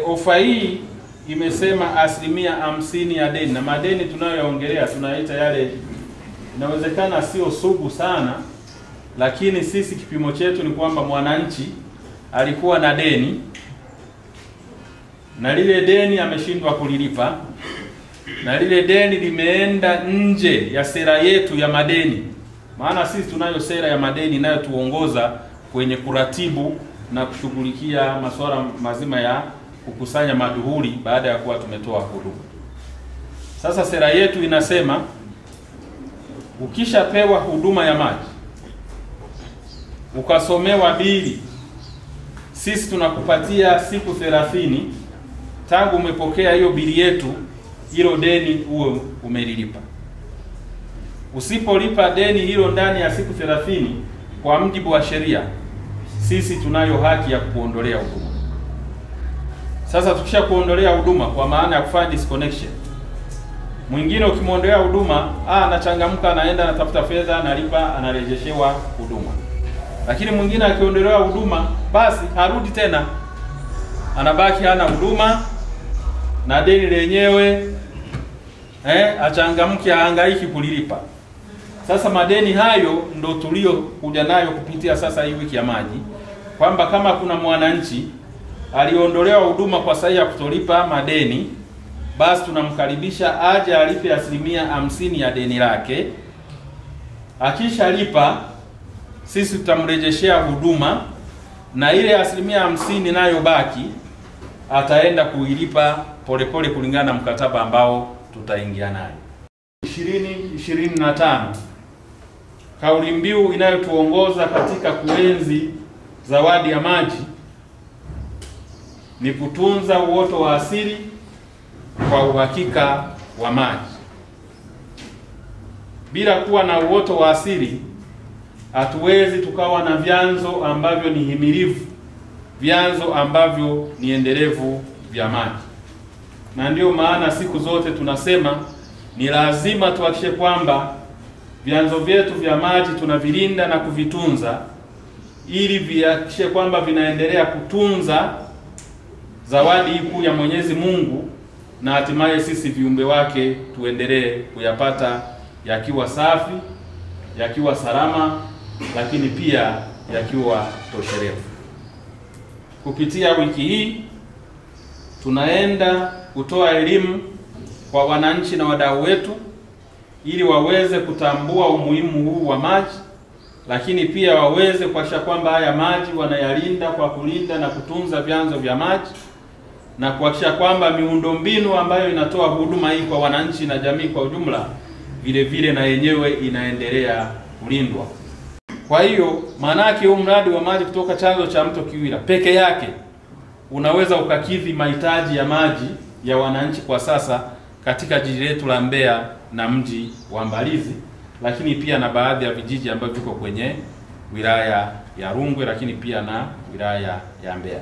Ofa hii imesema 50% ya deni, na madeni tunayoongelea tunaita yale inawezekana sio sugu sana, lakini sisi kipimo chetu ni kwamba mwananchi alikuwa na deni na lile deni ameshindwa kulilipa, na lile deni limeenda nje ya sera yetu ya madeni. Maana sisi tunayo sera ya madeni inayotuongoza kwenye kuratibu na kushughulikia masuala mazima ya kukusanya maduhuli baada ya kuwa tumetoa huduma. Sasa sera yetu inasema ukishapewa huduma ya maji, ukasomewa bili, sisi tunakupatia siku 30 tangu umepokea hiyo bili yetu, hilo deni uwe umelilipa. Usipolipa deni hilo ndani ya siku 30 kwa mujibu wa sheria, sisi tunayo haki ya kuondolea huduma. Sasa tukisha kuondolea huduma kwa maana ya kufanya disconnection, mwingine ukimwondolea huduma, anachangamka, anaenda anatafuta fedha, analipa, anarejeshewa huduma. Lakini mwingine akiondolewa huduma, basi harudi tena, anabaki hana huduma na deni lenyewe achangamke, ahangaiki kulilipa. Sasa madeni hayo ndo tulio kuja nayo kupitia sasa hii wiki ya maji, kwamba kama kuna mwananchi aliondolewa huduma kwa sababu ya kutolipa madeni, basi tunamkaribisha aje alipe 50% ya deni lake. Akisha lipa, sisi tutamrejeshea huduma, na ile 50% nayo baki ataenda kuilipa polepole kulingana na mkataba ambao tutaingia naye. 2025 kauli mbiu inayotuongoza katika kuenzi zawadi ya maji ni kutunza uoto wa asili kwa uhakika wa maji. Bila kuwa na uoto wa asili, hatuwezi tukawa na vyanzo ambavyo ni himilivu, vyanzo ambavyo ni endelevu vya maji. Na ndio maana siku zote tunasema ni lazima tuhakikishe kwamba vyanzo vyetu vya maji tunavilinda na kuvitunza, ili vihakikishe kwamba vinaendelea kutunza zawadi kuu ya Mwenyezi Mungu, na hatimaye sisi viumbe wake tuendelee kuyapata yakiwa safi, yakiwa salama, lakini pia yakiwa toshelevu. Kupitia wiki hii tunaenda kutoa elimu kwa wananchi na wadau wetu ili waweze kutambua umuhimu huu wa maji, lakini pia waweze kuhakikisha kwamba haya maji wanayalinda kwa kulinda na kutunza vyanzo vya maji, na kuhakikisha kwamba miundombinu ambayo inatoa huduma hii kwa wananchi na jamii kwa ujumla vile vile na yenyewe inaendelea kulindwa. Kwa hiyo maana yake huu mradi wa maji kutoka chanzo cha mto Kiwira peke yake unaweza ukakidhi mahitaji ya maji ya wananchi kwa sasa katika jiji letu la Mbeya na mji wa Mbalizi, lakini pia na baadhi ya vijiji ambavyo viko kwenye wilaya ya Rungwe, lakini pia na wilaya ya Mbeya.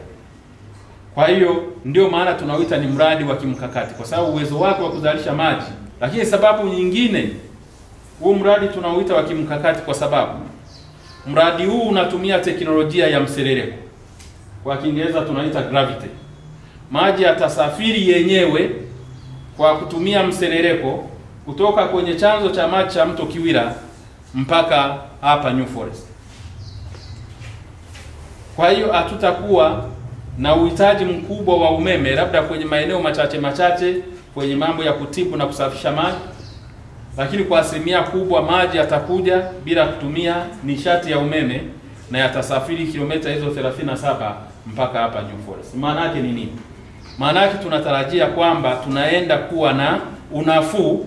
Kwa hiyo ndio maana tunauita ni mradi wa kimkakati, kwa sababu uwezo wake wa kuzalisha maji. Lakini sababu nyingine, huu mradi tunauita wa kimkakati kwa sababu mradi huu unatumia teknolojia ya mseleleko, kwa Kiingereza tunaita gravity. Maji yatasafiri yenyewe kwa kutumia mseleleko kutoka kwenye chanzo cha maji cha mto Kiwira mpaka hapa New Forest. Kwa hiyo hatutakuwa na uhitaji mkubwa wa umeme, labda kwenye maeneo machache kwenye mambo ya kutibu na kusafisha maji, lakini kwa asilimia kubwa maji yatakuja bila kutumia nishati ya umeme na yatasafiri kilomita hizo 37 mpaka hapa New Forest. Maana yake ni nini? Maana yake tunatarajia kwamba tunaenda kuwa na unafuu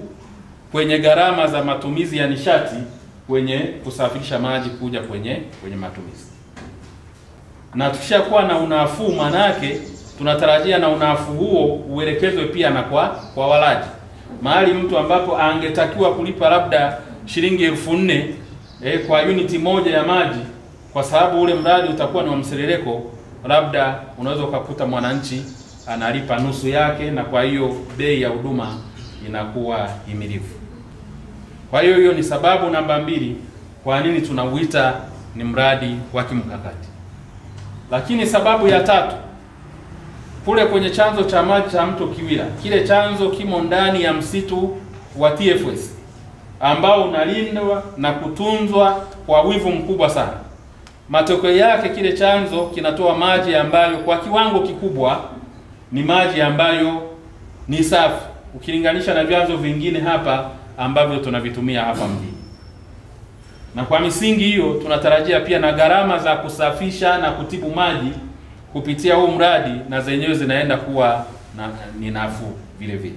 kwenye gharama za matumizi ya nishati kwenye kusafirisha maji kuja kwenye matumizi. Na tukishakuwa na unafuu, maana yake tunatarajia na unafuu huo uelekezwe pia na kwa walaji. Mahali mtu ambapo angetakiwa kulipa labda shilingi 4,000 kwa uniti moja ya maji, kwa sababu ule mradi utakuwa ni wa mseleleko, labda unaweza ukakuta mwananchi analipa nusu yake, na kwa hiyo bei ya huduma inakuwa himilivu. Kwa hiyo ni sababu namba 2 kwa nini tunauita ni mradi wa kimkakati. Lakini sababu ya tatu, kule kwenye chanzo cha maji cha mto Kiwira. Kile chanzo kimo ndani ya msitu wa TFS ambao unalindwa na kutunzwa kwa wivu mkubwa sana. Matokeo yake kile chanzo kinatoa maji ambayo kwa kiwango kikubwa ni maji ambayo ni safi ukilinganisha na vyanzo vingine hapa ambavyo tunavitumia hapa mjini. Na kwa misingi hiyo tunatarajia pia na gharama za kusafisha na kutibu maji kupitia huu mradi na zenyewe zinaenda kuwa ni nafuu vile vile.